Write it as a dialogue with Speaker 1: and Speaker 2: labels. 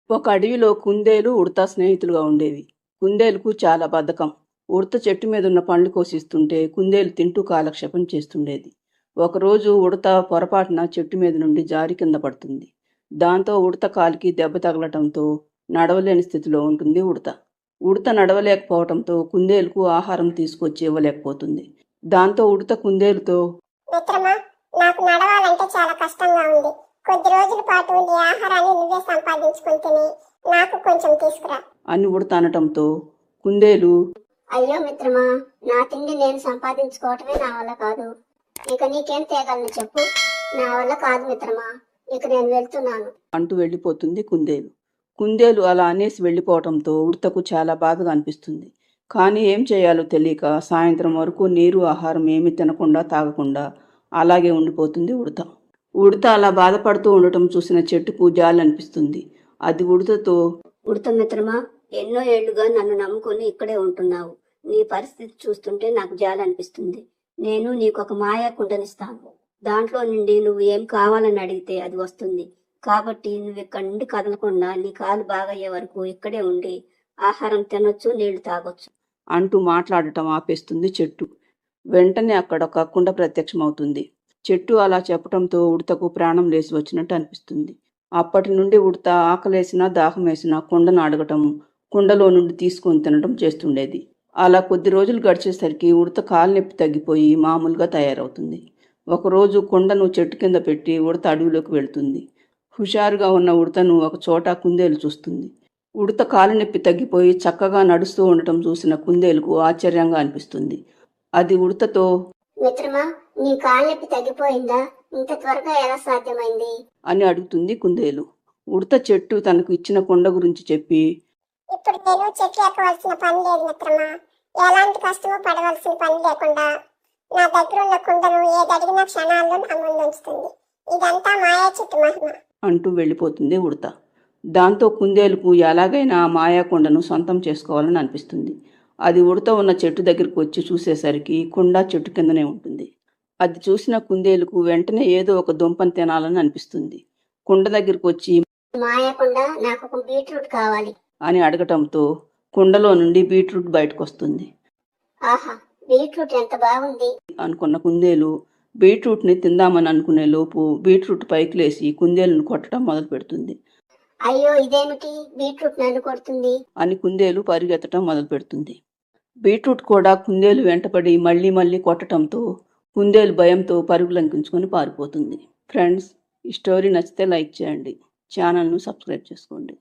Speaker 1: ఒక అడవిలో కుందేలు ఉడత స్నేహితులుగా ఉండేవి. కుందేలుకు చాలా బద్ధకం. ఉడత చెట్టు మీద ఉన్న పండ్లు కోసిస్తుంటే కుందేలు తింటూ కాలక్షేపం చేస్తుండేది. ఒకరోజు ఉడత పొరపాటున చెట్టు మీద నుండి జారి కింద పడుతుంది. దాంతో ఉడత కాలికి దెబ్బ తగలటంతో నడవలేని స్థితిలో ఉంటుంది ఉడత. ఉడత నడవలేకపోవటంతో కుందేలుకు ఆహారం తీసుకొచ్చి ఇవ్వలేకపోతుంది. దాంతో ఉడత కుందేలుతో,
Speaker 2: మిత్రమా, నాకు నడవాలంటే చాలా కష్టంగా ఉంది. కొద్ది రోజుల పాటు నీ ఆహారాన్ని నువ్వే సంపాదించుకుని తిని నాకు కొంచెం తీసుకురా
Speaker 1: అని ఉడత అనటంతో కుందేలు,
Speaker 3: అయ్యో మిత్రమా, నా తిండి నేను సంపాదించుకోవటమే నా వల్ల కాదు. ఇక నీకేం తేగలను చెప్పు. నా వల్ల కాదు మిత్రమా, ఇక నేను వెళ్తున్నాను
Speaker 1: అంటూ వెళ్ళిపోతుంది కుందేలు. కుందేలు అలా అనేసి వెళ్ళిపోవటంతో ఉడతకు చాలా బాధగా అనిపిస్తుంది. కానీ ఏం చేయాలో తెలియక సాయంత్రం వరకు నీరు ఆహారం ఏమీ తినకుండా తాగకుండా అలాగే ఉండిపోతుంది ఉడత. ఉడత అలా బాధపడుతూ ఉండటం చూసిన చెట్టుకు జాలి అనిపిస్తుంది. అది ఉడతతో,
Speaker 4: ఉడత మిత్రమా, ఎన్నో ఏళ్లుగా నన్ను నమ్ముకుని ఇక్కడే ఉంటున్నావు. నీ పరిస్థితి చూస్తుంటే నాకు జాలి అనిపిస్తుంది. నేను నీకు ఒక మాయా కుండనిస్తాను. దాంట్లో నుండి నువ్వు ఏం కావాలని అడిగితే అది వస్తుంది. కాబట్టి నువ్వు ఇక్కడి నుండి కదలకుండా నీ కాలు బాగయ్యే వరకు ఇక్కడే ఉండి ఆహారం తినొచ్చు, నీళ్లు తాగొచ్చు
Speaker 1: అంటూ మాట్లాడటం ఆపేస్తుంది చెట్టు. వెంటనే అక్కడ ఒక కుండ ప్రత్యక్షమవుతుంది. చెట్టు అలా చెప్పటంతో ఉడతకు ప్రాణం లేచి వచ్చినట్టు అనిపిస్తుంది. అప్పటి నుండి ఉడత ఆకలేసినా దాహం వేసినా కుండను అడగటం, కుండలో నుండి తీసుకొని తినడం చేస్తుండేది. అలా కొద్ది రోజులు గడిచేసరికి ఉడత కాలు నొప్పి తగ్గిపోయి మామూలుగా తయారవుతుంది. ఒకరోజు కుండను చెట్టు కింద పెట్టి ఉడత అడవిలోకి వెళుతుంది. హుషారుగా ఉన్న ఉడతను ఒక చోట కుందేలు చూస్తుంది. ఉడత కాలు నొప్పి తగ్గిపోయి చక్కగా నడుస్తూ ఉండటం చూసిన కుందేలుకు ఆశ్చర్యంగా అనిపిస్తుంది. అది ఉడతతో,
Speaker 3: మిత్రమా, నీ కాలు నొప్పి తగ్గిపోయిందా? ఇంత త్వరగా ఎలా సాధ్యమైంది
Speaker 1: అని అడుగుతుంది కుందేలు. ఉడత చెట్టు తనకు ఇచ్చిన కుండ గురించి చెప్పి,
Speaker 2: ఇప్పుడు నేను చెట్లు ఎక్కవలసిన పని లేదు మిత్రమా. ఎలాంటి కష్టము పడవలసిన పని లేకుండా నా దగ్గర ఉన్న కుండను ఏదడిగిన క్షణాల్లో నా ముందు ఉంచుతుంది. ఇదంతా మాయా చెట్టు మహిమ
Speaker 1: అంటూ వెళ్ళిపోతుంది ఉడత. దాంతో కుందేలుకు ఎలాగైనా ఆ మాయాకొండను సొంతం చేసుకోవాలని అనిపిస్తుంది. అది ఉడత ఉన్న చెట్టు దగ్గరికి వచ్చి చూసేసరికి కుండ చెట్టు కిందనే ఉంటుంది. అది చూసిన కుందేలుకు వెంటనే ఏదో ఒక దుంపను తినాలని అనిపిస్తుంది. కుండ దగ్గరికి వచ్చి,
Speaker 3: మాయకుండ, నాకు ఒక బీట్రూట్ కావాలి
Speaker 1: అని అడగటంతో కుండలో నుండి బీట్రూట్ బయటకు వస్తుంది.
Speaker 3: ఆహా, బీట్రూట్ ఎంత బాగుంది
Speaker 1: అనుకున్న కుందేలు బీట్రూట్ని తిందామని అనుకునే లోపు బీట్రూట్ పైకి లేసి కుందేలును కొట్టడం మొదలు పెడుతుంది.
Speaker 3: అయ్యో, ఇదేమిటి, బీట్రూట్ నన్ను కొడుతుంది
Speaker 1: అని కుందేలు పరిగెత్తడం మొదలు పెడుతుంది. బీట్రూట్ కూడా కుందేలు వెంటపడి మళ్ళీ మళ్ళీ కొట్టడంతో కుందేలు భయంతో పరుగులంకించుకొని పారిపోతుంది. ఫ్రెండ్స్, ఈ స్టోరీ నచ్చితే లైక్ చేయండి, ఛానల్ను సబ్స్క్రైబ్ చేసుకోండి.